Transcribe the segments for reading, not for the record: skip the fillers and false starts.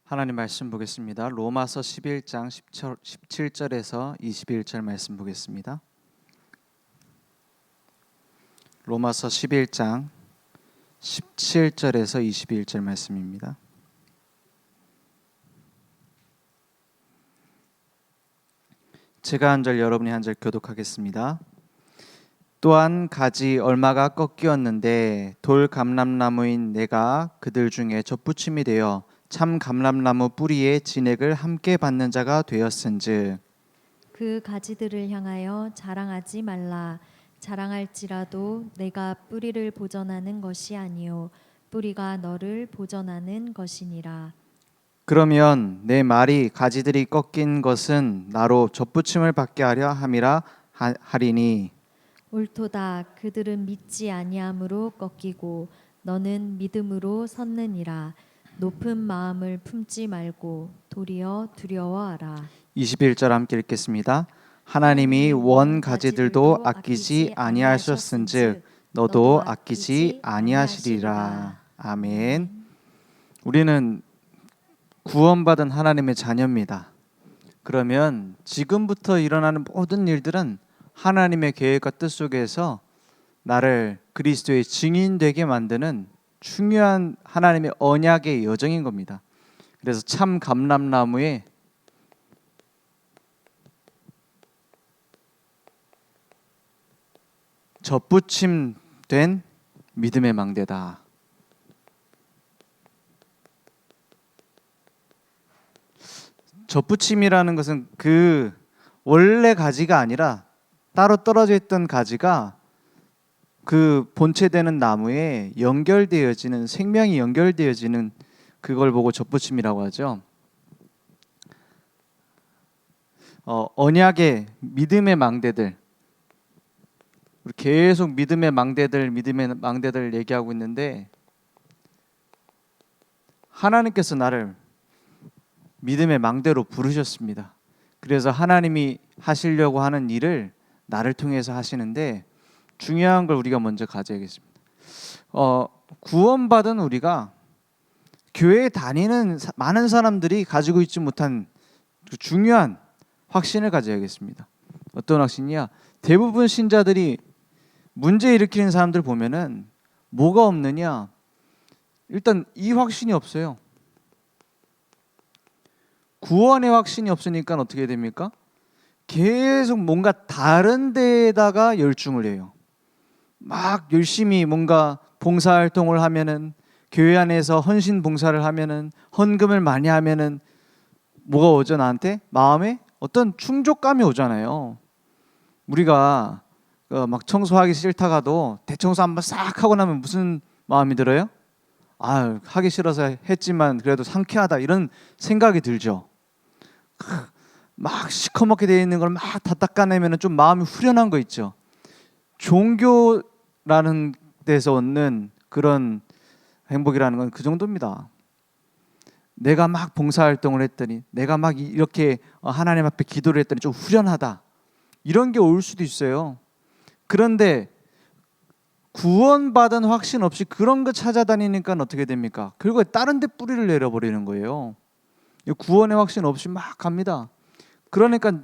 하나님 말씀 보겠습니다. 로마서 11장 17절에서 21절 말씀 보겠습니다. 로마서 11장 17절에서 21절 말씀입니다. 제가 한 절 여러분이 한 절 교독하겠습니다. 또한 가지 얼마가 꺾이었는데 돌 감람나무인 내가 그들 중에 젖붙임이 되어 참 감람나무 뿌리에 진액을 함께 받는 자가 되었은즉 그 가지들을 향하여 자랑하지 말라. 자랑할지라도 내가 뿌리를 보전하는 것이 아니요 뿌리가 너를 보전하는 것이니라. 그러면 내 말이 가지들이 꺾인 것은 나로 젖붙임을 받게 하려 함이라 하리니 옳도다. 그들은 믿지 아니함으로 꺾이고 너는 믿음으로 섰느니라. 높은 마음을 품지 말고 도리어 두려워하라. 21절 함께 읽겠습니다. 하나님이 원 가지들도 아끼지 아니하셨은즉 너도 아끼지 아니하시리라. 아멘. 우리는 구원받은 하나님의 자녀입니다. 그러면 지금부터 일어나는 모든 일들은 하나님의 계획과 뜻 속에서 나를 그리스도의 증인 되게 만드는 중요한 하나님의 언약의 여정인 겁니다. 그래서 참 감람나무에 젖붙임된 믿음의 망대다. 젖붙임이라는 것은 그 원래 가지가 아니라 따로 떨어져 있던 가지가 그 본체되는 나무에 연결되어지는, 생명이 연결되어지는 그걸 보고 젖붙임이라고 하죠. 언약의 믿음의 망대들, 우리 계속 믿음의 망대들 얘기하고 있는데 하나님께서 나를 믿음의 망대로 부르셨습니다. 그래서 하나님이 하시려고 하는 일을 나를 통해서 하시는데 중요한 걸 우리가 먼저 가져야겠습니다. 구원받은 우리가 교회에 다니는 많은 사람들이 가지고 있지 못한 중요한 확신을 가져야겠습니다. 어떤 확신이야? 대부분 신자들이 문제 일으키는 사람들 보면은 뭐가 없느냐? 일단 이 확신이 없어요. 구원의 확신이 없으니까 어떻게 됩니까? 계속 뭔가 다른 데에다가 열중을 해요. 막 열심히 뭔가 봉사활동을 하면은, 교회 안에서 헌신 봉사를 하면은, 헌금을 많이 하면은 뭐가 오죠? 나한테 마음에 어떤 충족감이 오잖아요. 우리가 막 청소하기 싫다가도 대청소 한번 싹 하고 나면 무슨 마음이 들어요? 아, 하기 싫어서 했지만 그래도 상쾌하다, 이런 생각이 들죠. 막 시커멓게 되어 있는 걸 막 다 닦아내면 좀 마음이 후련한 거 있죠. 종교라는 데서 얻는 그런 행복이라는 건 그 정도입니다. 내가 막 봉사활동을 했더니, 내가 막 이렇게 하나님 앞에 기도를 했더니 좀 후련하다, 이런 게 올 수도 있어요. 그런데 구원받은 확신 없이 그런 거 찾아다니니까 어떻게 됩니까? 결국에 다른 데 뿌리를 내려버리는 거예요. 구원의 확신 없이 막 갑니다. 그러니까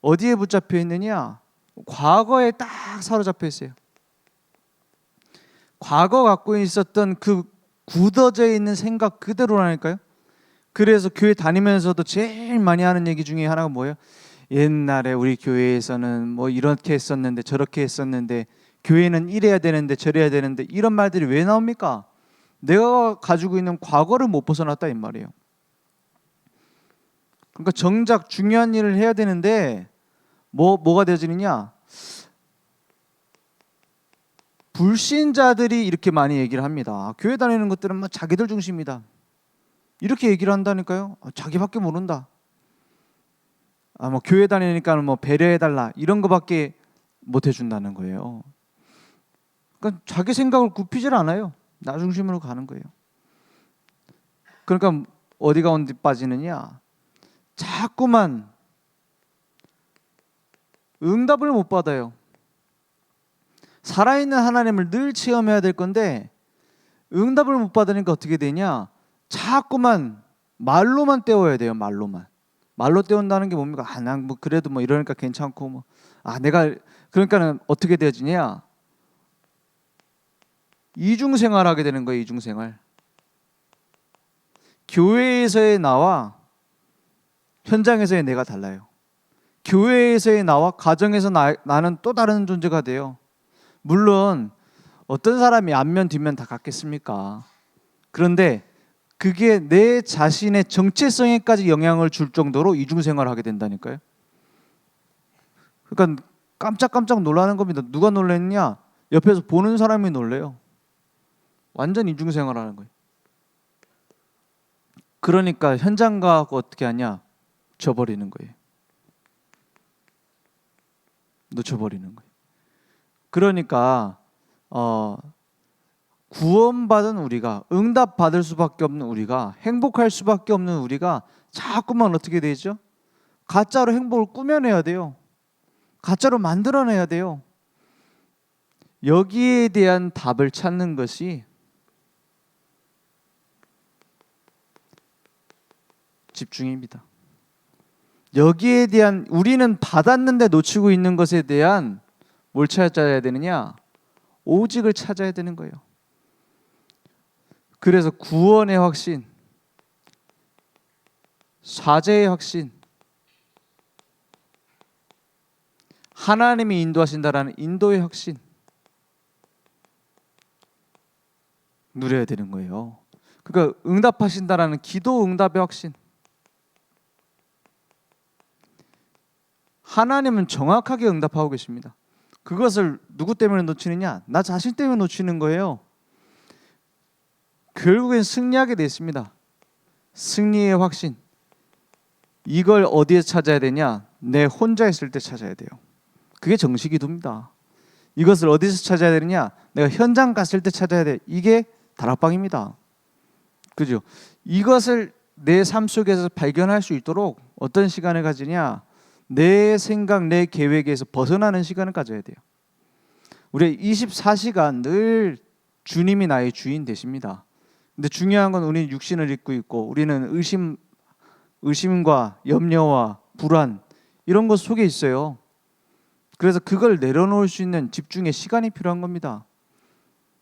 어디에 붙잡혀 있느냐? 과거에 딱 사로잡혀 있어요. 과거 갖고 있었던 그 굳어져 있는 생각 그대로라니까요. 그래서 교회 다니면서도 제일 많이 하는 얘기 중에 하나가 뭐예요? 옛날에 우리 교회에서는 뭐 이렇게 했었는데 저렇게 했었는데, 교회는 이래야 되는데 저래야 되는데, 이런 말들이 왜 나옵니까? 내가 가지고 있는 과거를 못 벗어났다 이 말이에요. 그러니까 정작 중요한 일을 해야 되는데 뭐가 되어지느냐? 불신자들이 이렇게 많이 얘기를 합니다. 교회 다니는 것들은 뭐 자기들 중심이다, 이렇게 얘기를 한다니까요. 자기밖에 모른다. 뭐 교회 다니니까 뭐 배려해달라, 이런 거밖에 못 해준다는 거예요. 그러니까 자기 생각을 굽히질 않아요. 나 중심으로 가는 거예요. 그러니까 어디가 어디 빠지느냐? 자꾸만 응답을 못 받아요. 살아있는 하나님을 늘 체험해야 될 건데 응답을 못 받으니까 어떻게 되냐? 자꾸만 말로만 때워야 돼요. 말로만. 말로 때운다는 게 뭡니까? 난 뭐 그래도 뭐 이러니까 괜찮고 뭐. 내가 그러니까는 어떻게 되어지냐? 이중생활하게 되는 거예요. 이중생활. 교회에서의 나와 현장에서의 내가 달라요. 교회에서의 나와 가정에서 나는 또 다른 존재가 돼요. 물론 어떤 사람이 앞면 뒷면 다 같겠습니까? 그런데 그게 내 자신의 정체성에까지 영향을 줄 정도로 이중생활을 하게 된다니까요. 그러니까 깜짝깜짝 놀라는 겁니다. 누가 놀랐냐? 옆에서 보는 사람이 놀래요. 완전 이중생활하는 거예요. 그러니까 현장과 어떻게 하냐? 져버리는 거예요. 놓쳐버리는 거예요. 그러니까 구원받은 우리가, 응답받을 수밖에 없는 우리가, 행복할 수밖에 없는 우리가 자꾸만 어떻게 되죠? 가짜로 행복을 꾸며내야 돼요. 가짜로 만들어내야 돼요. 여기에 대한 답을 찾는 것이 집중입니다. 여기에 대한, 우리는 받았는데 놓치고 있는 것에 대한 뭘 찾아야 되느냐? 오직을 찾아야 되는 거예요. 그래서 구원의 확신, 사죄의 확신, 하나님이 인도하신다라는 인도의 확신 누려야 되는 거예요. 그러니까 응답하신다라는 기도 응답의 확신. 하나님은 정확하게 응답하고 계십니다. 그것을 누구 때문에 놓치느냐? 나 자신 때문에 놓치는 거예요. 결국엔 승리하게 돼 있습니다. 승리의 확신. 이걸 어디에서 찾아야 되냐? 내 혼자 있을 때 찾아야 돼요. 그게 정식기도입니다. 이것을 어디서 찾아야 되느냐? 내가 현장 갔을 때 찾아야 돼. 이게 다락방입니다. 그죠? 이것을 내 삶 속에서 발견할 수 있도록 어떤 시간을 가지냐? 내 생각, 내 계획에서 벗어나는 시간을 가져야 돼요. 우리 24시간 늘 주님이 나의 주인 되십니다. 근데 중요한 건 우리는 육신을 입고 있고 우리는 의심과 염려와 불안 이런 것 속에 있어요. 그래서 그걸 내려놓을 수 있는 집중의 시간이 필요한 겁니다.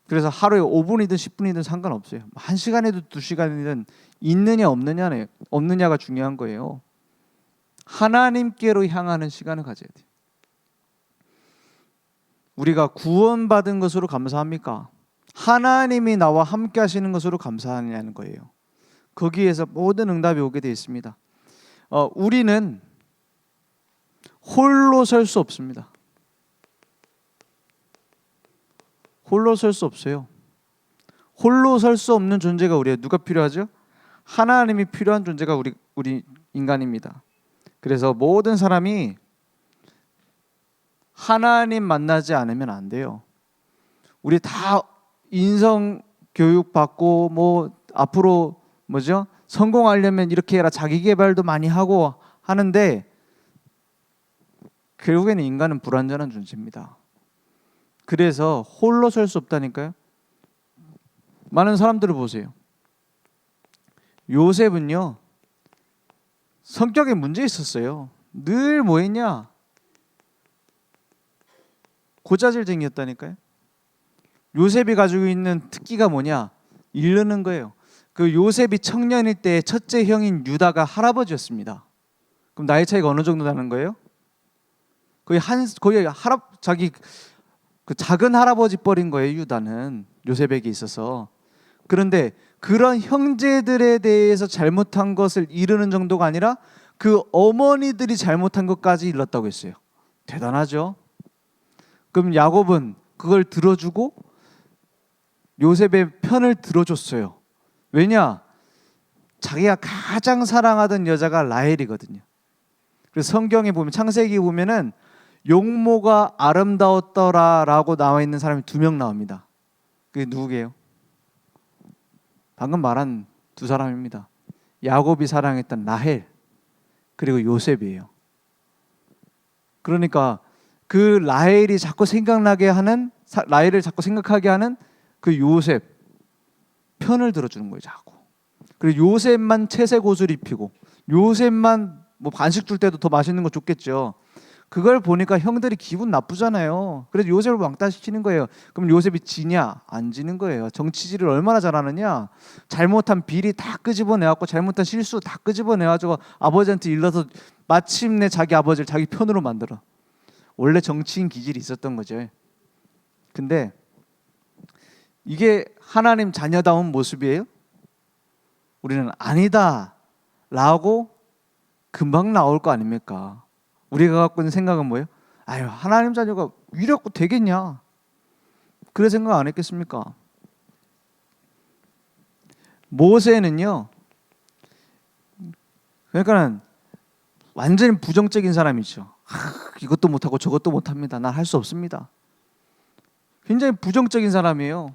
그래서 하루에 5분이든 10분이든 상관없어요. 1시간이든 2시간이든 있느냐 없느냐가 중요한 거예요. 하나님께로 향하는 시간을 가져야 돼요. 우리가 구원받은 것으로 감사합니까? 하나님이 나와 함께 하시는 것으로 감사하냐는 거예요. 거기에서 모든 응답이 오게 되어 있습니다. 우리는 홀로 설 수 없습니다. 홀로 설 수 없어요. 홀로 설 수 없는 존재가 우리예요. 누가 필요하죠? 하나님이 필요한 존재가 우리 인간입니다. 그래서 모든 사람이 하나님 만나지 않으면 안 돼요. 우리 다 인성 교육 받고 뭐 앞으로 뭐죠? 성공하려면 이렇게 해라. 자기 개발도 많이 하고 하는데 결국에는 인간은 불완전한 존재입니다. 그래서 홀로 설 수 없다니까요. 많은 사람들을 보세요. 요셉은요. 성격에 문제 있었어요. 늘 뭐 했냐? 고자질쟁이였다니까요. 요셉이 가지고 있는 특기가 뭐냐? 이르는 거예요. 그 요셉이 청년일 때 첫째 형인 유다가 할아버지였습니다. 그럼 나이 차이가 어느 정도 나는 거예요? 거의 자기 그 작은 할아버지 뻘인 거예요. 유다는 요셉에게 있어서. 그런데 그런 형제들에 대해서 잘못한 것을 이르는 정도가 아니라 그 어머니들이 잘못한 것까지 일렀다고 했어요. 대단하죠? 그럼 야곱은 그걸 들어주고 요셉의 편을 들어줬어요. 왜냐? 자기가 가장 사랑하던 여자가 라헬이거든요. 그래서 성경에 보면 창세기 보면은 용모가 아름다웠더라라고 나와 있는 사람이 2명 나옵니다. 그게 누구게요? 방금 말한 2사람입니다. 야곱이 사랑했던 라헬 그리고 요셉이에요. 그러니까 그 라헬이 자꾸 생각나게 하는 라헬을 자꾸 생각하게 하는 그 요셉 편을 들어주는 거예요. 자꾸. 그리고 요셉만 채색 옷을 입히고 요셉만 뭐 반씩 줄 때도 더 맛있는 거 줬겠죠. 그걸 보니까 형들이 기분 나쁘잖아요. 그래서 요셉을 왕따시키는 거예요. 그럼 요셉이 지냐? 안 지는 거예요. 정치질을 얼마나 잘하느냐? 잘못한 비리 다 끄집어내갖고 잘못한 실수 다 끄집어내가지고 아버지한테 일러서 마침내 자기 아버지를 자기 편으로 만들어. 원래 정치인 기질이 있었던 거죠. 근데 이게 하나님 자녀다운 모습이에요? 우리는 아니다 라고 금방 나올 거 아닙니까? 우리가 갖고 있는 생각은 뭐예요? 아유, 하나님 자녀가 이래갖고 되겠냐? 그런 생각 안 했겠습니까? 모세는요, 그러니까는 완전히 부정적인 사람이죠. 이것도 못하고 저것도 못합니다. 난 할 수 없습니다. 굉장히 부정적인 사람이에요.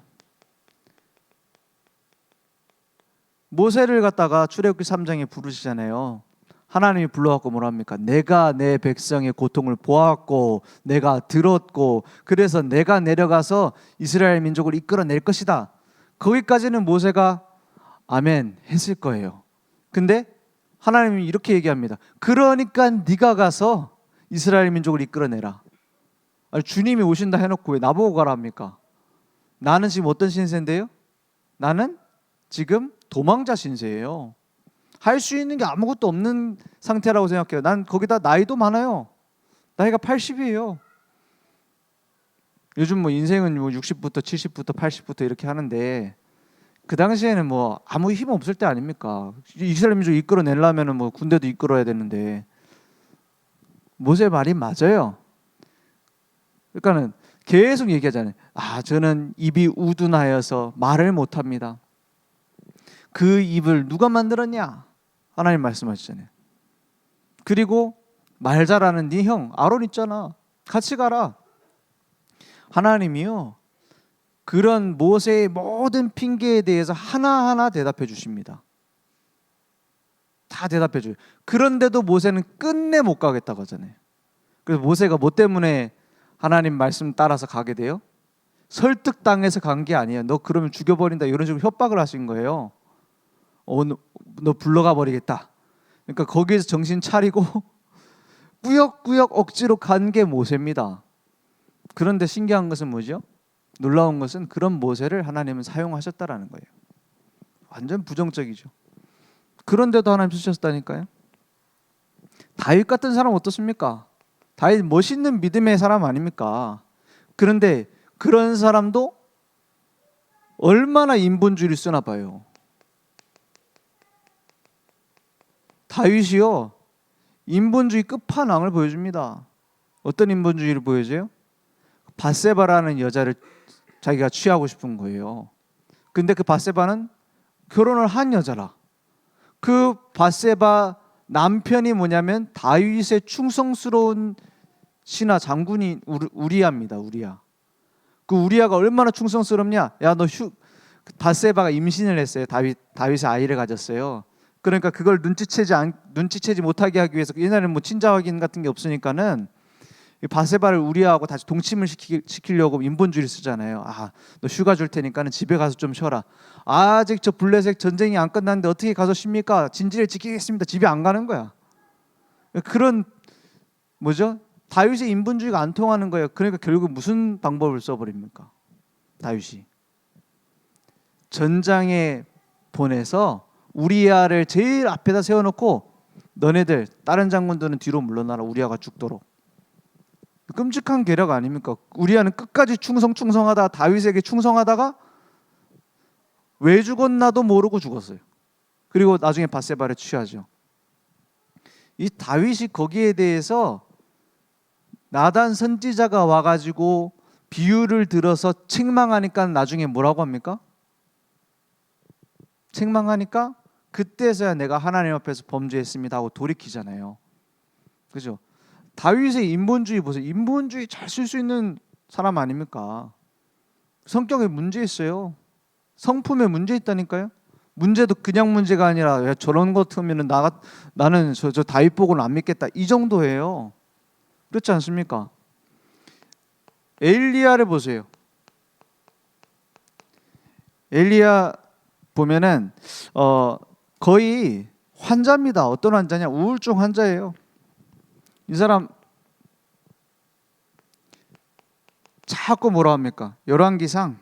모세를 갖다가 출애굽기 3장에 부르시잖아요. 하나님이 불러갖고 뭐라 합니까? 내가 내 백성의 고통을 보았고 내가 들었고 그래서 내가 내려가서 이스라엘 민족을 이끌어낼 것이다. 거기까지는 모세가 아멘 했을 거예요. 근데 하나님이 이렇게 얘기합니다. 그러니까 네가 가서 이스라엘 민족을 이끌어내라. 아니, 주님이 오신다 해놓고 왜 나보고 가라 합니까? 나는 지금 어떤 신세인데요? 나는 지금 도망자 신세예요. 할 수 있는 게 아무것도 없는 상태라고 생각해요. 난 거기다 나이도 많아요. 나이가 80이에요. 요즘 뭐 인생은 뭐 60부터 70부터 80부터 이렇게 하는데 그 당시에는 뭐 아무 힘 없을 때 아닙니까? 이스라엘 민족 이끌어내려면 뭐 군대도 이끌어야 되는데 모세 말이 맞아요. 그러니까는 계속 얘기하잖아요. 아, 저는 입이 우둔하여서 말을 못합니다. 그 입을 누가 만들었냐? 하나님 말씀하시잖아요. 그리고 말 잘하는 네 형 아론 있잖아. 같이 가라. 하나님이요. 그런 모세의 모든 핑계에 대해서 하나하나 대답해 주십니다. 다 대답해 줘요. 그런데도 모세는 끝내 못 가겠다고 하잖아요. 그래서 모세가 뭐 때문에 하나님 말씀 따라서 가게 돼요? 설득당해서 간 게 아니에요. 너 그러면 죽여버린다 이런 식으로 협박을 하신 거예요. 너 불러가 버리겠다. 그러니까 거기에서 정신 차리고 꾸역꾸역 억지로 간 게 모세입니다. 그런데 신기한 것은 뭐죠? 놀라운 것은 그런 모세를 하나님은 사용하셨다라는 거예요. 완전 부정적이죠. 그런데도 하나님 쓰셨다니까요. 다윗 같은 사람 어떻습니까? 다윗 멋있는 믿음의 사람 아닙니까? 그런데 그런 사람도 얼마나 인본주의를 쓰나 봐요. 다윗이요, 인본주의 끝판왕을 보여줍니다. 어떤 인본주의를 보여줘요? 밧세바라는 여자를 자기가 취하고 싶은 거예요. 근데 그 밧세바는 결혼을 한 여자라. 그 밧세바 남편이 뭐냐면 다윗의 충성스러운 신하 장군이 우리야입니다. 우리야. 그 우리야가 얼마나 충성스럽냐? 야, 너 밧세바가 임신을 했어요. 다윗의 아이를 가졌어요. 그러니까 그걸 눈치채지 못하게 하기 위해서 옛날에는 뭐 친자 확인 같은 게 없으니까는 밧세바를 우리아하고 다시 동침을 시키려고 인본주의를 쓰잖아요. 아, 너 휴가 줄 테니까는 집에 가서 좀 쉬어라. 아직 저 블레셋 전쟁이 안 끝났는데 어떻게 가서 쉽니까? 진지를 지키겠습니다. 집에 안 가는 거야. 그런 뭐죠? 다윗의 인본주의가 안 통하는 거예요. 그러니까 결국 무슨 방법을 써버립니까? 다윗이 전장에 보내서 우리아를 제일 앞에다 세워놓고 너네들 다른 장군들은 뒤로 물러나라. 우리아가 죽도록. 끔찍한 계략 아닙니까? 우리아는 끝까지 충성하다 다윗에게 충성하다가 왜 죽었나도 모르고 죽었어요. 그리고 나중에 밧세바를 취하죠. 이 다윗이 거기에 대해서 나단 선지자가 와가지고 비유를 들어서 책망하니까 나중에 뭐라고 합니까? 책망하니까 그때서야 내가 하나님 앞에서 범죄했습니다 하고 돌이키잖아요. 그죠? 다윗의 인본주의 보세요. 인본주의 잘 쓸 수 있는 사람 아닙니까? 성격에 문제 있어요. 성품에 문제 있다니까요. 문제도 그냥 문제가 아니라 야, 저런 것 같으면 나는 저 다윗 보고는 안 믿겠다 이 정도예요. 그렇지 않습니까? 엘리야를 보세요. 엘리야 보면은 거의 환자입니다. 어떤 환자냐? 우울증 환자예요. 이 사람 자꾸 뭐라 합니까? 열왕기상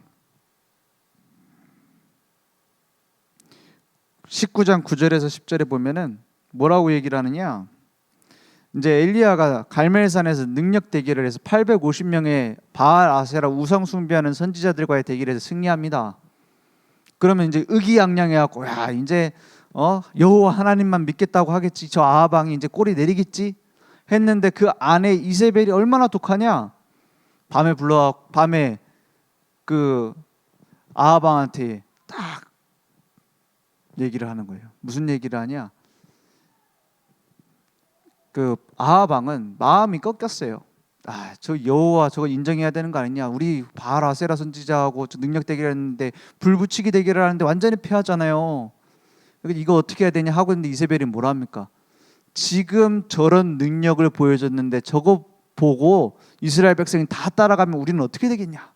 19장 9절에서 10절에 보면은 뭐라고 얘기를 하느냐? 이제 엘리야가 갈멜산에서 능력 대결을 해서 850명의 바알 아세라 우상 숭배하는 선지자들과의 대결에서 승리합니다. 그러면 이제 의기양양해 갖고 야, 이제 여호와 하나님만 믿겠다고 하겠지. 저 아하방이 이제 꼬리 내리겠지 했는데 그 아내 이세벨이 얼마나 독하냐? 밤에 그 아하방한테 딱 얘기를 하는 거예요. 무슨 얘기를 하냐? 그 아하방은 마음이 꺾였어요. 저 여호와 저거 인정해야 되는 거 아니냐? 우리 바알 아세라 선지자하고 저 능력 대결했는데 불 붙이기 대결을 하는데 완전히 패하잖아요. 이거 어떻게 해야 되냐 하고 있는데 이세벨이 뭐라 합니까? 지금 저런 능력을 보여줬는데 저거 보고 이스라엘 백성이 다 따라가면 우리는 어떻게 되겠냐?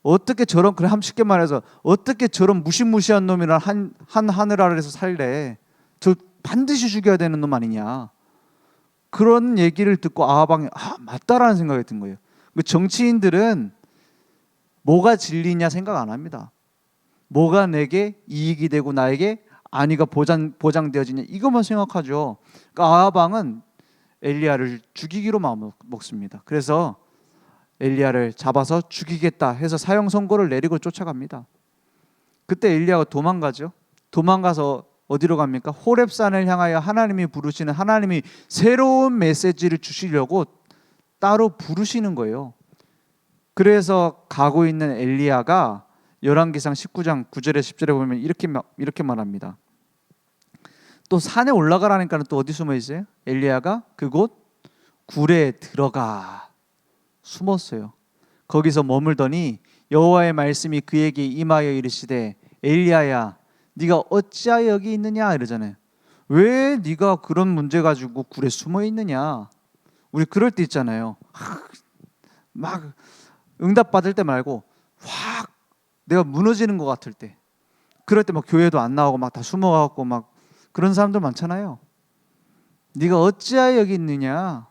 어떻게 저런 그래 쉽게 말해서 어떻게 저런 무시무시한 놈이랑 한 하늘 아래에서 살래? 저 반드시 죽여야 되는 놈 아니냐? 그런 얘기를 듣고 아하방이 맞다라는 생각이 든 거예요. 정치인들은 뭐가 진리냐 생각 안 합니다. 뭐가 내게 이익이 되고 나에게 안위가 보장되어지냐 이것만 생각하죠. 그러니까 아하방은 엘리야를 죽이기로 마음 먹습니다. 그래서 엘리야를 잡아서 죽이겠다 해서 사형 선고를 내리고 쫓아갑니다. 그때 엘리야가 도망가죠. 도망가서 어디로 갑니까? 호렙산을 향하여 하나님이 부르시는 하나님이 새로운 메시지를 주시려고 따로 부르시는 거예요. 그래서 가고 있는 엘리야가 열왕기상 19장 9절에 10절에 보면 이렇게 말합니다. 또 산에 올라가라니까 또 어디 숨어 있어요? 엘리야가 그곳 굴에 들어가 숨었어요. 거기서 머물더니 여호와의 말씀이 그에게 임하여 이르시되 엘리야야 네가 어찌하여 여기 있느냐 이러잖아요. 왜 네가 그런 문제 가지고 굴에 숨어 있느냐? 우리 그럴 때 있잖아요. 막 응답 받을 때 말고 확 내가 무너지는 것 같을 때, 그럴 때 막 교회도 안 나오고 막 다 숨어갖고 막 그런 사람들 많잖아요. 네가 어찌하여 여기 있느냐?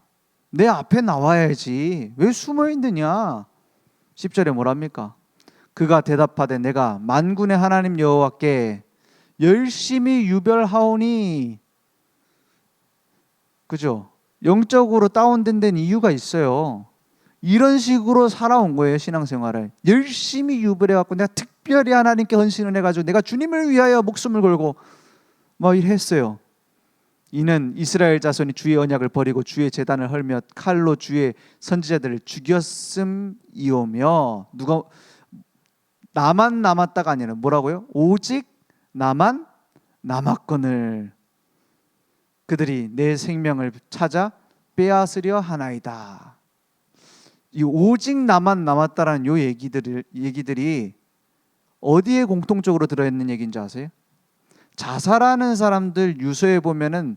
내 앞에 나와야지. 왜 숨어 있느냐? 10절에 뭐랍니까? 그가 대답하되 내가 만군의 하나님 여호와께 열심히 유별하오니, 그죠? 영적으로 다운된 데는 이유가 있어요. 이런 식으로 살아온 거예요. 신앙생활을 열심히 유별해갖고 내가 특별히 하나님께 헌신을 해가지고 내가 주님을 위하여 목숨을 걸고 막 이랬어요. 이는 이스라엘 자손이 주의 언약을 버리고 주의 제단을 헐며 칼로 주의 선지자들을 죽였음이오며, 누가 나만 남았다가 아니라 뭐라고요? 오직 나만 남았거늘 그들이 내 생명을 찾아 빼앗으려 하나이다. 이 오직 나만 남았다라는 요 얘기들이 어디에 공통적으로 들어있는 얘기인지 아세요? 자살하는 사람들 유서에 보면은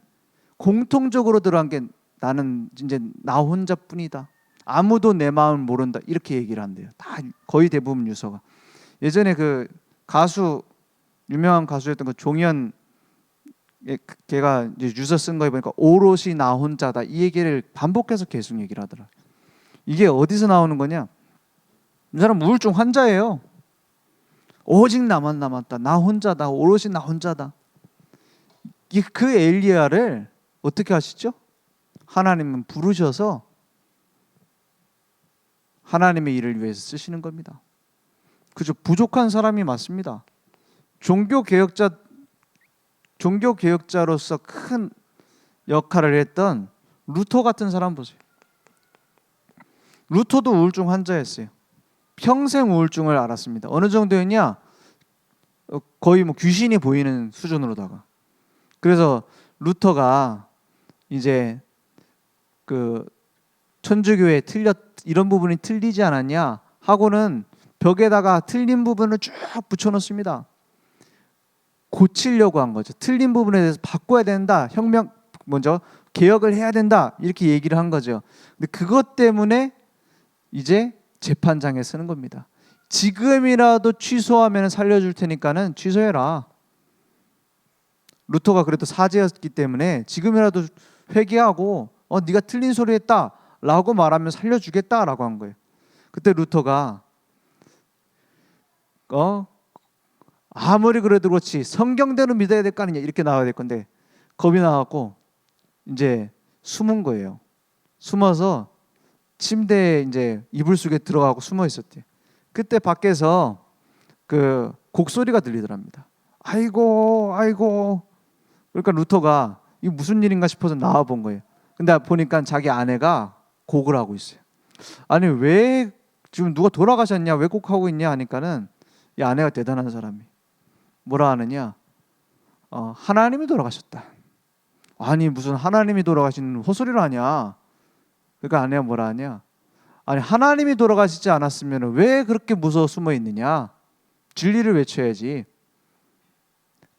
공통적으로 들어간 게 나는 이제 나 혼자뿐이다. 아무도 내 마음을 모른다. 이렇게 얘기를 한대요. 다 거의 대부분 유서가. 예전에 그 가수 유명한 가수였던 그 종현 걔가 이제 유서 쓴 거에 보니까 오롯이 나 혼자다. 이 얘기를 반복해서 계속 얘기를 하더라. 이게 어디서 나오는 거냐? 이 사람 우울증 환자예요. 오직 나만 남았다. 나 혼자다. 오롯이 나 혼자다. 그 엘리야를 어떻게 하시죠? 하나님은 부르셔서 하나님의 일을 위해서 쓰시는 겁니다. 그죠? 부족한 사람이 맞습니다. 종교개혁자로서 큰 역할을 했던 루터 같은 사람 보세요. 루터도 우울증 환자였어요. 평생 우울증을 앓았습니다. 어느 정도였냐? 거의 뭐 귀신이 보이는 수준으로다가. 그래서 루터가 이제 그 천주교에 이런 부분이 틀리지 않았냐 하고는 벽에다가 틀린 부분을 쭉 붙여놓습니다. 고치려고 한 거죠. 틀린 부분에 대해서 바꿔야 된다. 먼저 개혁을 해야 된다. 이렇게 얘기를 한 거죠. 근데 그것 때문에 이제 재판장에 쓰는 겁니다. 지금이라도 취소하면 살려줄 테니까는 취소해라. 루터가 그래도 사제였기 때문에 지금이라도 회개하고 네가 틀린 소리 했다라고 말하면 살려주겠다라고 한 거예요. 그때 루터가 아무리 그래도 그렇지 성경대로 믿어야 될 거 아니냐 이렇게 나와야 될 건데 겁이 나갖고 이제 숨은 거예요. 숨어서 침대에 이제 이불 속에 들어가고 숨어 있었대요. 그때 밖에서 그 곡소리가 들리더랍니다. 아이고 아이고. 그러니까 루터가 이게 무슨 일인가 싶어서 나와 본 거예요. 근데 보니까 자기 아내가 곡을 하고 있어요. 아니 왜 지금 누가 돌아가셨냐 왜 곡하고 있냐 하니까는 이 아내가 대단한 사람이 뭐라 하느냐 하나님이 돌아가셨다. 아니 무슨 하나님이 돌아가신 헛소리를 하냐. 그러니까 아내가 뭐라 하냐. 아니 하나님이 돌아가시지 않았으면 왜 그렇게 무서워 숨어 있느냐. 진리를 외쳐야지.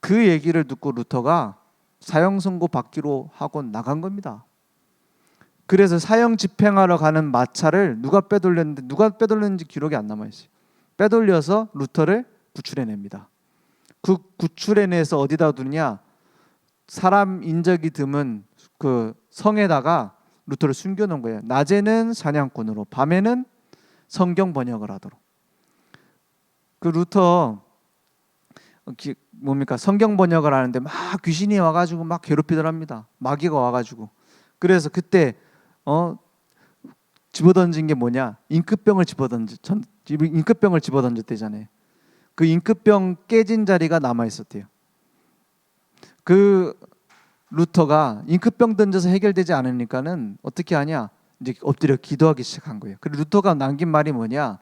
그 얘기를 듣고 루터가 사형 선고 받기로 하고 나간 겁니다. 그래서 사형 집행하러 가는 마차를 누가 빼돌렸는지 기록이 안 남아 있어요. 빼돌려서 루터를 구출해냅니다. 그 구출해내서 어디다 두느냐? 사람 인적이 드문 그 성에다가 루터를 숨겨놓은 거예요. 낮에는 사냥꾼으로, 밤에는 성경 번역을 하도록. 그 루터 뭡니까? 성경 번역을 하는데 막 귀신이 와가지고 막 괴롭히더랍니다. 마귀가 와가지고. 그래서 그때 집어던진 게 뭐냐? 인크병을 집어던졌대잖아요. 그 인크병 깨진 자리가 남아 있었대요. 그 루터가 인크병 던져서 해결되지 않으니까는 어떻게 하냐? 이제 엎드려 기도하기 시작한 거예요. 그리고 루터가 남긴 말이 뭐냐?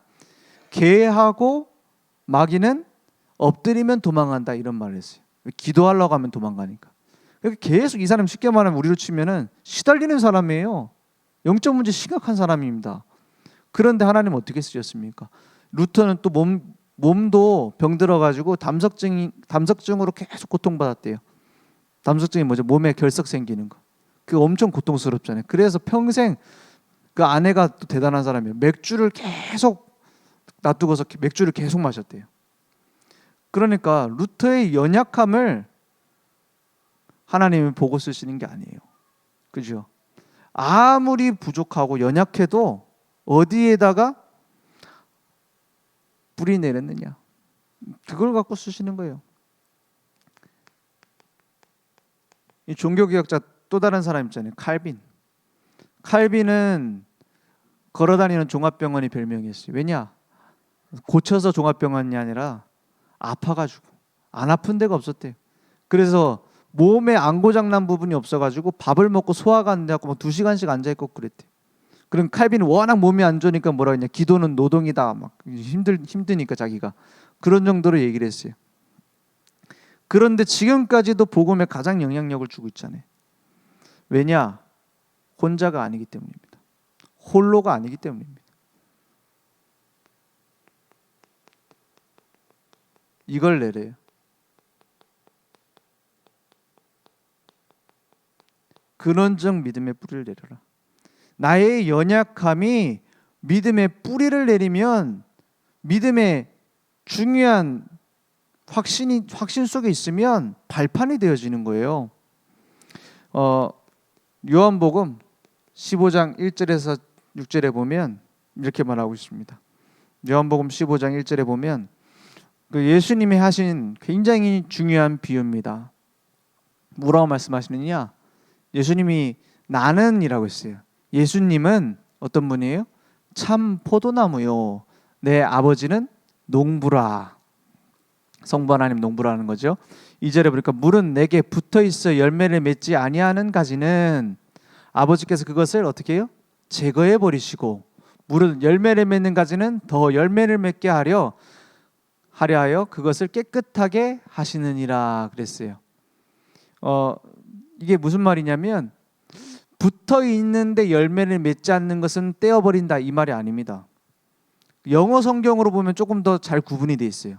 개하고 마귀는 엎드리면 도망간다 이런 말을 했어요. 기도하려고 하면 도망가니까. 계속 이 사람 쉽게 말하면 우리로 치면은 시달리는 사람이에요. 영적 문제 심각한 사람입니다. 그런데 하나님 어떻게 쓰셨습니까? 루터는 또 몸도 병들어가지고 담석증으로 계속 고통받았대요. 담석증이 뭐죠? 몸에 결석 생기는 거. 그게 엄청 고통스럽잖아요. 그래서 평생 그 아내가 또 대단한 사람이에요. 맥주를 계속 놔두고서 맥주를 계속 마셨대요. 그러니까 루터의 연약함을 하나님이 보고 쓰시는 게 아니에요. 그죠? 아무리 부족하고 연약해도 어디에다가 뿌리 내렸느냐. 그걸 갖고 쓰시는 거예요. 이 종교개혁자 또 다른 사람 있잖아요. 칼빈. 칼빈은 걸어다니는 종합병원이 별명이었어요. 왜냐? 고쳐서 종합병원이 아니라 아파가지고 안 아픈 데가 없었대요. 그래서 몸에 안 고장난 부분이 없어가지고 밥을 먹고 소화가 안 돼갖고 막 2시간씩 앉아있고 그랬대요. 그럼 칼빈은 워낙 몸이 안 좋으니까 뭐라 했냐? 기도는 노동이다. 막 힘드니까 자기가 그런 정도로 얘기를 했어요. 그런데 지금까지도 복음에 가장 영향력을 주고 있잖아요. 왜냐? 혼자가 아니기 때문입니다. 홀로가 아니기 때문입니다. 이걸 내려요. 근원적 믿음의 뿌리를 내려라. 나의 연약함이 믿음의 뿌리를 내리면 믿음의 중요한 확신 속에 있으면 발판이 되어지는 거예요. 요한복음 15장 1절에서 6절에 보면 이렇게 말하고 있습니다. 요한복음 15장 1절에 보면 그 예수님이 하신 굉장히 중요한 비유입니다. 뭐라고 말씀하시느냐? 예수님이 나는이라고 했어요. 예수님은 어떤 분이에요? 참 포도나무요. 내 아버지는 농부라. 성부 하나님 농부라는 거죠. 2절에 보니까 물은 내게 붙어 있어 열매를 맺지 아니하는 가지는 아버지께서 그것을 어떻게 해요? 제거해 버리시고 물은 열매를 맺는 가지는 더 열매를 맺게 하려 그것을 깨끗하게 하시느니라 그랬어요. 이게 무슨 말이냐면 붙어 있는데 열매를 맺지 않는 것은 떼어버린다 이 말이 아닙니다. 영어 성경으로 보면 조금 더 잘 구분이 돼 있어요.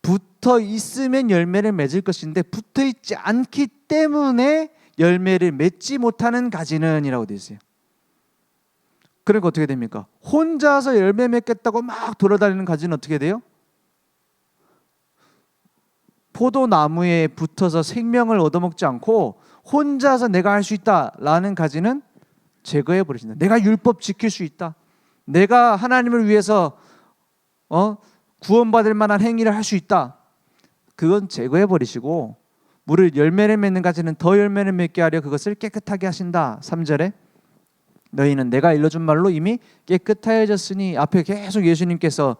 붙어 있으면 열매를 맺을 것인데 붙어 있지 않기 때문에 열매를 맺지 못하는 가지는 이라고 돼 있어요. 그러니까 어떻게 됩니까? 혼자서 열매 맺겠다고 막 돌아다니는 가지는 어떻게 돼요? 포도나무에 붙어서 생명을 얻어먹지 않고 혼자서 내가 할 수 있다라는 가지는 제거해 버리신다. 내가 율법 지킬 수 있다. 내가 하나님을 위해서 구원받을 만한 행위를 할 수 있다. 그건 제거해 버리시고 물을 열매를 맺는 가지는 더 열매를 맺게 하려 그것을 깨끗하게 하신다. 3절에 너희는 내가 일러준 말로 이미 깨끗하여졌으니, 앞에 계속 예수님께서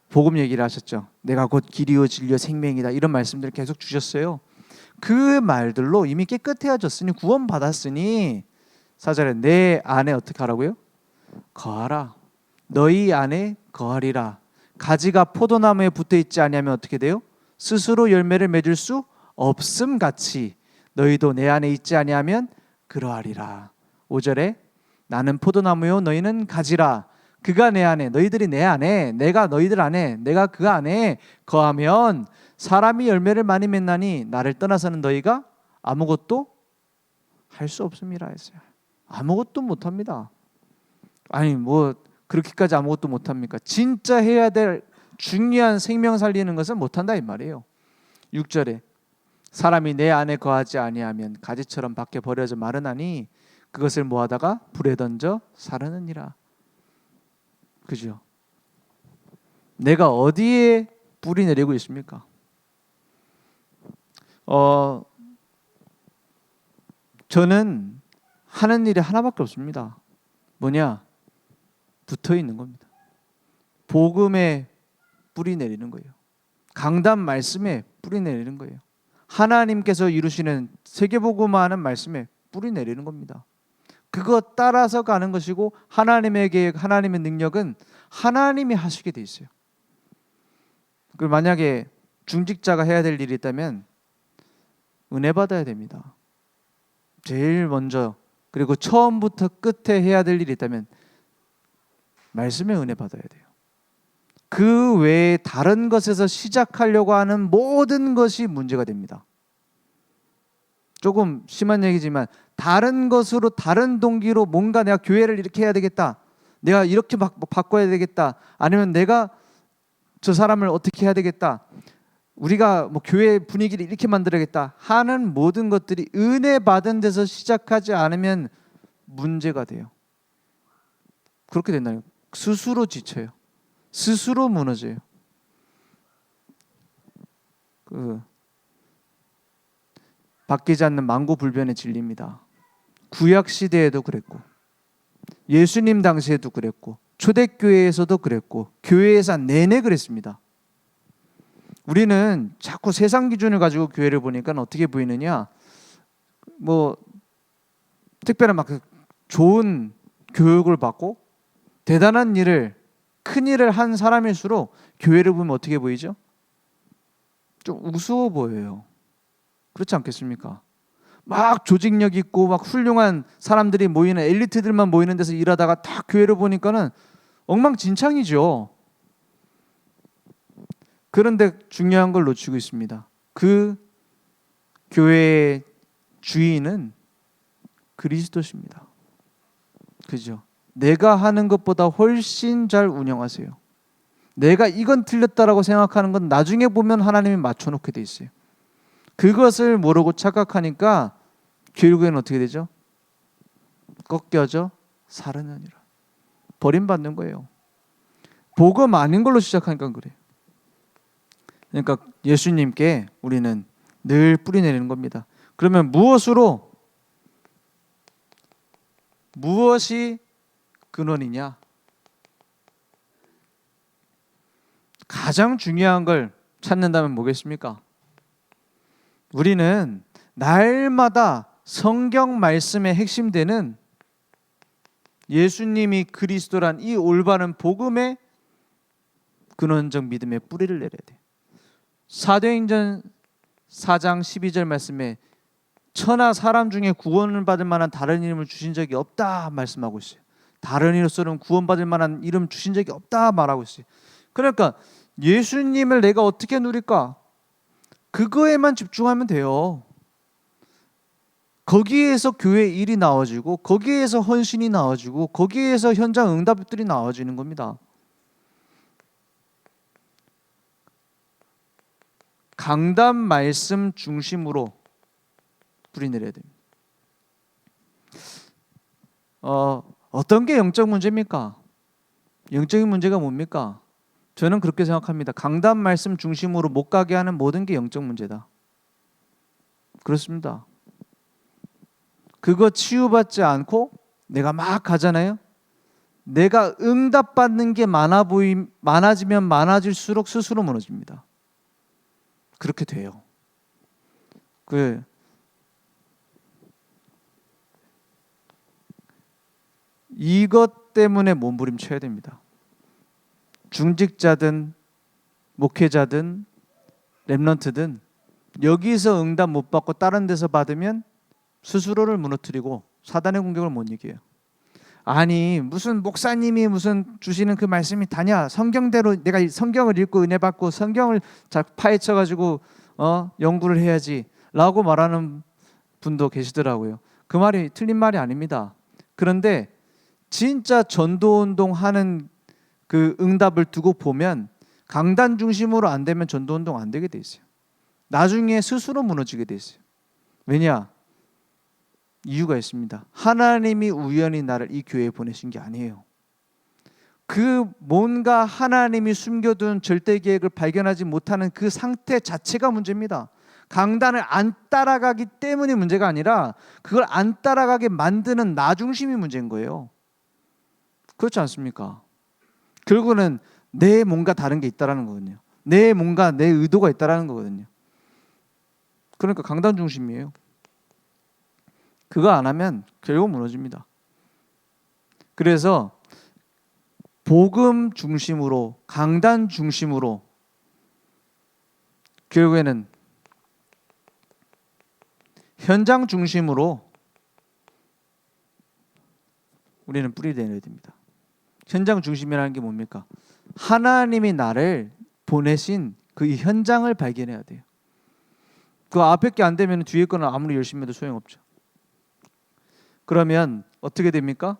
복음 얘기를 하셨죠. 내가 곧 길이요 진리요 생명이다. 이런 말씀들을 계속 주셨어요. 그 말들로 이미 깨끗해졌으니, 구원받았으니 4절에 내 안에 어떻게 하라고요? 거하라. 너희 안에 거하리라. 가지가 포도나무에 붙어 있지 아니하면 어떻게 돼요? 스스로 열매를 맺을 수 없음 같이 너희도 내 안에 있지 아니하면 그러하리라. 5절에 나는 포도나무요 너희는 가지라. 그가 내 안에, 너희들이 내 안에, 내가 너희들 안에, 내가 그 안에 거하면 사람이 열매를 많이 맺나니 나를 떠나서는 너희가 아무것도 할 수 없음이라 했어요. 아무것도 못합니다. 아니 뭐 그렇게까지 아무것도 못합니까? 진짜 해야 될 중요한 생명 살리는 것은 못한다 이 말이에요. 6절에 사람이 내 안에 거하지 아니하면 가지처럼 밖에 버려져 마르나니 그것을 모아다가 불에 던져 사르느니라. 그죠? 내가 어디에 뿌리 내리고 있습니까? 저는 하는 일이 하나밖에 없습니다. 뭐냐? 붙어 있는 겁니다. 복음에 뿌리 내리는 거예요. 강단 말씀에 뿌리 내리는 거예요. 하나님께서 이루시는 세계복음화하는 말씀에 뿌리 내리는 겁니다. 그거 따라서 가는 것이고, 하나님의 계획, 하나님의 능력은 하나님이 하시게 돼 있어요. 그리고 만약에 중직자가 해야 될 일이 있다면 은혜 받아야 됩니다. 제일 먼저, 그리고 처음부터 끝에 해야 될 일이 있다면 말씀의 은혜 받아야 돼요. 그 외에 다른 것에서 시작하려고 하는 모든 것이 문제가 됩니다. 조금 심한 얘기지만 다른 것으로, 다른 동기로 뭔가 내가 교회를 이렇게 해야 되겠다, 내가 이렇게 바꿔야 되겠다, 아니면 내가 저 사람을 어떻게 해야 되겠다, 우리가 뭐 교회 분위기를 이렇게 만들어야겠다 하는 모든 것들이 은혜 받은 데서 시작하지 않으면 문제가 돼요. 그렇게 된다는 거예요. 스스로 지쳐요. 스스로 무너져요. 바뀌지 않는 만고불변의 진리입니다. 구약 시대에도 그랬고, 예수님 당시에도 그랬고, 초대교회에서도 그랬고, 교회에서 내내 그랬습니다. 우리는 자꾸 세상 기준을 가지고 교회를 보니까 어떻게 보이느냐, 뭐 특별한 막 좋은 교육을 받고 대단한 일을, 큰 일을 한 사람일수록 교회를 보면 어떻게 보이죠? 좀 우스워 보여요. 그렇지 않겠습니까? 막 조직력 있고 막 훌륭한 사람들이 모이는, 엘리트들만 모이는 데서 일하다가 딱 교회를 보니까는 엉망진창이죠. 그런데 중요한 걸 놓치고 있습니다. 그 교회의 주인은 그리스도십니다. 그죠? 내가 하는 것보다 훨씬 잘 운영하세요. 내가 이건 틀렸다라고 생각하는 건 나중에 보면 하나님이 맞춰놓게 돼 있어요. 그것을 모르고 착각하니까 결국에는 어떻게 되죠? 꺾여져 사르느니라. 버림받는 거예요. 복음 아닌 걸로 시작하니까 그래요. 그러니까 예수님께 우리는 늘 뿌리 내리는 겁니다. 그러면 무엇이 근원이냐? 가장 중요한 걸 찾는다면 뭐겠습니까? 우리는 날마다 성경 말씀의 핵심되는 예수님이 그리스도란 이 올바른 복음의 근원적 믿음의 뿌리를 내려야 돼요. 사도행전 4장 12절 말씀에 천하 사람 중에 구원을 받을 만한 다른 이름을 주신 적이 없다 말씀하고 있어요. 다른 이로서는 구원받을 만한 이름 주신 적이 없다 말하고 있어요. 그러니까 예수님을 내가 어떻게 누릴까? 그거에만 집중하면 돼요. 거기에서 교회 일이 나와지고, 거기에서 헌신이 나와지고, 거기에서 현장 응답들이 나와지는 겁니다. 강단 말씀 중심으로 뿌리내려야 됩니다. 어떤 게 영적 문제입니까? 영적인 문제가 뭡니까? 저는 그렇게 생각합니다. 강단 말씀 중심으로 못 가게 하는 모든 게 영적 문제다. 그렇습니다. 그거 치유받지 않고 내가 막 가잖아요. 내가 응답받는 게 많아지면 많아질수록 스스로 무너집니다. 그렇게 돼요. 이것 때문에 몸부림쳐야 됩니다. 중직자든 목회자든 렘넌트든 여기서 응답 못 받고 다른 데서 받으면 스스로를 무너뜨리고 사단의 공격을 못 이겨요. 아니 무슨 목사님이 무슨 주시는 그 말씀이 다냐? 성경대로 내가 성경을 읽고 은혜 받고 성경을 잘 파헤쳐 가지고 연구를 해야지 라고 말하는 분도 계시더라고요. 그 말이 틀린 말이 아닙니다. 그런데 진짜 전도운동 하는 그 응답을 두고 보면 강단 중심으로 안 되면 전도운동 안 되게 돼 있어요. 나중에 스스로 무너지게 돼 있어요. 왜냐? 이유가 있습니다. 하나님이 우연히 나를 이 교회에 보내신 게 아니에요. 그 뭔가 하나님이 숨겨둔 절대 계획을 발견하지 못하는 그 상태 자체가 문제입니다. 강단을 안 따라가기 때문이 문제가 아니라 그걸 안 따라가게 만드는 나 중심이 문제인 거예요. 그렇지 않습니까? 결국은 내 뭔가 다른 게 있다라는 거거든요. 내 뭔가 내 의도가 있다라는 거거든요. 그러니까 강단 중심이에요. 그거 안 하면 결국 무너집니다. 그래서 복음 중심으로 강단 중심으로 결국에는 현장 중심으로 우리는 뿌리내야 됩니다. 현장 중심이라는 게 뭡니까? 하나님이 나를 보내신 그 현장을 발견해야 돼요. 그 앞에 게 안 되면 뒤에 거는 아무리 열심히 해도 소용없죠. 그러면 어떻게 됩니까?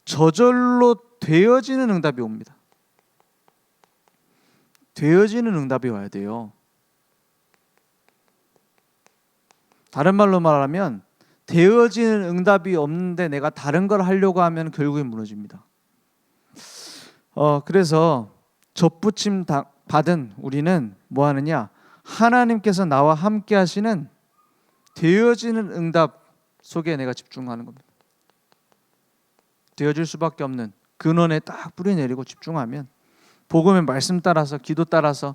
저절로 되어지는 응답이 옵니다. 되어지는 응답이 와야 돼요. 다른 말로 말하면 되어지는 응답이 없는데 내가 다른 걸 하려고 하면 결국엔 무너집니다. 그래서 접붙임 받은 우리는 뭐 하느냐? 하나님께서 나와 함께 하시는 되어지는 응답 속에 내가 집중하는 겁니다. 되어질 수밖에 없는 근원에 딱 뿌리내리고 집중하면 복음의 말씀 따라서 기도 따라서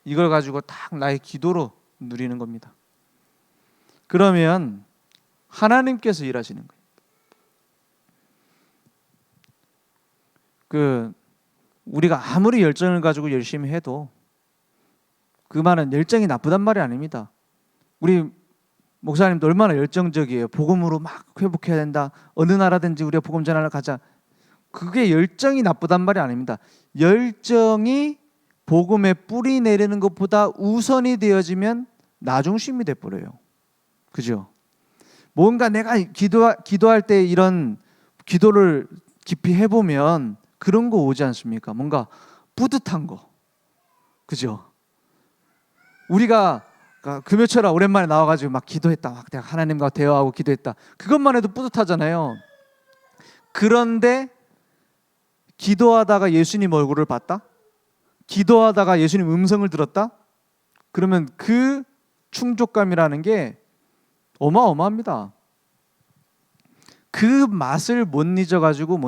이걸 가지고 딱 나의 기도로 누리는 겁니다. 그러면 하나님께서 일하시는 거예요. 우리가 아무리 열정을 가지고 열심히 해도 그 말은 열정이 나쁘단 말이 아닙니다. 우리 목사님도 얼마나 열정적이에요. 복음으로 막 회복해야 된다. 어느 나라든지 우리가 복음 전하러 가자. 그게 열정이 나쁘단 말이 아닙니다. 열정이 복음에 뿌리 내리는 것보다 우선이 되어지면 나 중심이 돼버려요. 그죠? 뭔가 내가 기도할 때 이런 기도를 깊이 해보면 그런 거 오지 않습니까? 뭔가 뿌듯한 거. 그죠? 우리가 금요철아 오랜만에 나와가지고 막 기도했다. 막 내가 하나님과 대화하고 기도했다. 그것만 해도 뿌듯하잖아요. 그런데 기도하다가 예수님 얼굴을 봤다? 기도하다가 예수님 음성을 들었다? 그러면 그 충족감이라는 게 어마어마합니다. 그 맛을 못 잊어가지고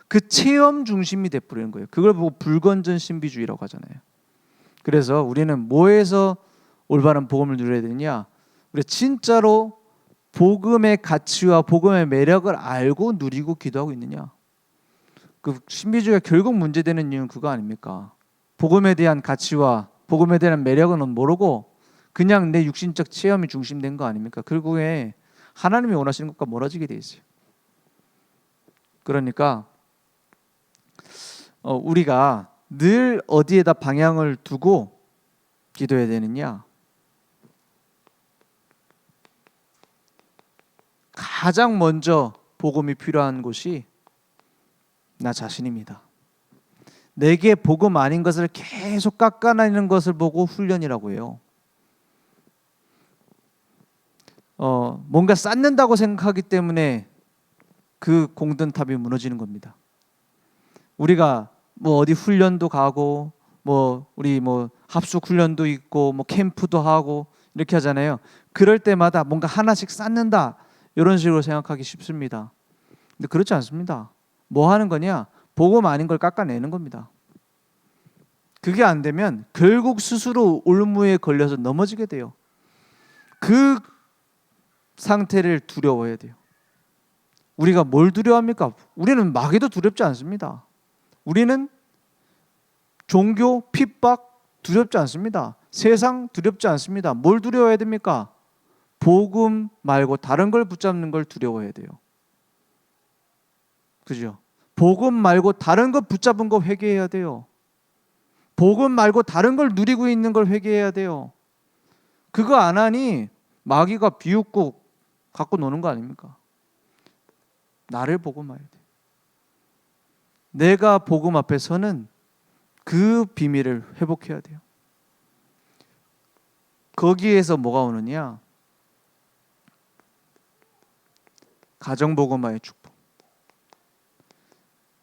그 체험 중심이 돼버리는 거예요. 그걸 보고 불건전 신비주의라고 하잖아요. 그래서 우리는 뭐에서 올바른 복음을 누려야 되느냐? 우리 진짜로 복음의 가치와 복음의 매력을 알고 누리고 기도하고 있느냐? 그 신비주의가 결국 문제되는 이유는 그거 아닙니까? 복음에 대한 가치와 복음에 대한 매력은 모르고 그냥 내 육신적 체험이 중심된 거 아닙니까? 결국에 하나님이 원하시는 것과 멀어지게 돼 있어요. 그러니까 우리가 늘 어디에다 방향을 두고 기도해야 되느냐? 가장 먼저 복음이 필요한 곳이 나 자신입니다. 내게 복음 아닌 것을 계속 깎아내리는 것을 보고 훈련이라고 해요. 뭔가 쌓는다고 생각하기 때문에 그 공든탑이 무너지는 겁니다. 우리가 뭐 어디 훈련도 가고 우리 합숙 훈련도 있고 캠프도 하고 이렇게 하잖아요. 그럴 때마다 뭔가 하나씩 쌓는다 이런 식으로 생각하기 쉽습니다. 근데 그렇지 않습니다. 뭐 하는 거냐? 복음 아닌 걸 깎아내는 겁니다. 그게 안 되면 결국 스스로 올무에 걸려서 넘어지게 돼요. 그 상태를 두려워해야 돼요. 우리가 뭘 두려워합니까? 우리는 마귀도 두렵지 않습니다. 우리는 종교, 핍박 두렵지 않습니다. 세상 두렵지 않습니다. 뭘 두려워해야 됩니까? 복음 말고 다른 걸 붙잡는 걸 두려워해야 돼요. 그죠? 복음 말고 다른 거 붙잡은 거 회개해야 돼요. 복음 말고 다른 걸 누리고 있는 걸 회개해야 돼요. 그거 안 하니 마귀가 비웃고 갖고 노는 거 아닙니까? 나를 복음해야 돼. 내가 복음 앞에 서는 그 비밀을 회복해야 돼요. 거기에서 뭐가 오느냐? 가정복음화의 축복.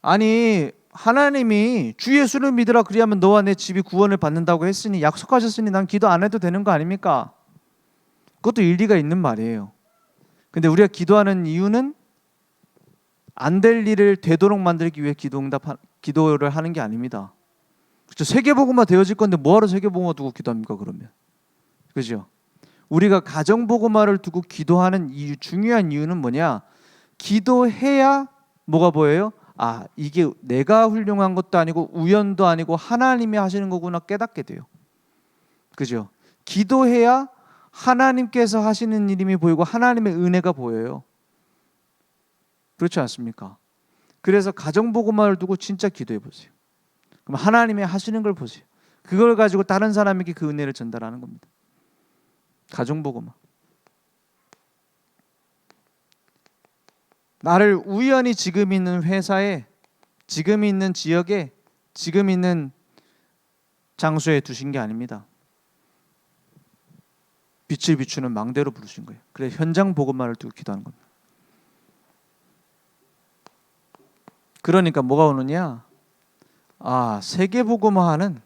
아니 하나님이 주 예수를 믿으라 그리하면 너와 내 집이 구원을 받는다고 했으니 약속하셨으니 난 기도 안 해도 되는 거 아닙니까? 그것도 일리가 있는 말이에요. 근데 우리가 기도하는 이유는 안 될 일을 되도록 만들기 위해 기도를 하는 게 아닙니다. 그렇죠? 세계복음화 되어질 건데 뭐하러 세계복음화 두고 기도합니까 그러면? 그죠? 우리가 가정복음화를 두고 기도하는 중요한 이유는 뭐냐? 기도해야 뭐가 보여요? 아, 이게 내가 훌륭한 것도 아니고 우연도 아니고 하나님이 하시는 거구나 깨닫게 돼요. 그죠? 기도해야 하나님께서 하시는 일임이 보이고 하나님의 은혜가 보여요. 그렇지 않습니까? 그래서 가정복음화를 두고 진짜 기도해 보세요. 그럼 하나님이 하시는 걸 보세요. 그걸 가지고 다른 사람에게 그 은혜를 전달하는 겁니다. 가정복음화. 나를 우연히 지금 있는 회사에, 지금 있는 지역에, 지금 있는 장소에 두신 게 아닙니다. 빛을 비추는 망대로 부르신 거예요. 그래서 현장 복음화를 두고 기도하는 겁니다. 그러니까 뭐가 오느냐? 아, 세계 복음화는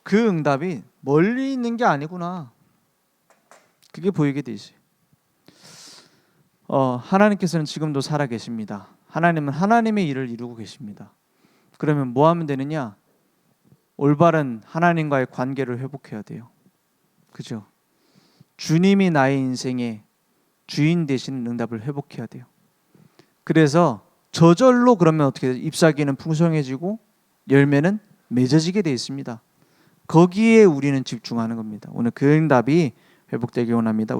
그 응답이 멀리 있는 게 아니구나. 그게 보이게 돼 있어요. 하나님께서는 지금도 살아 계십니다. 하나님은 하나님의 일을 이루고 계십니다. 그러면 뭐 하면 되느냐? 올바른 하나님과의 관계를 회복해야 돼요. 그죠? 주님이 나의 인생의 주인 되시는 응답을 회복해야 돼요. 그래서 저절로 그러면 어떻게 돼요? 잎사귀는 풍성해지고 열매는 맺어지게 되어 있습니다. 거기에 우리는 집중하는 겁니다. 오늘 그 응답이 회복되기 원합니다.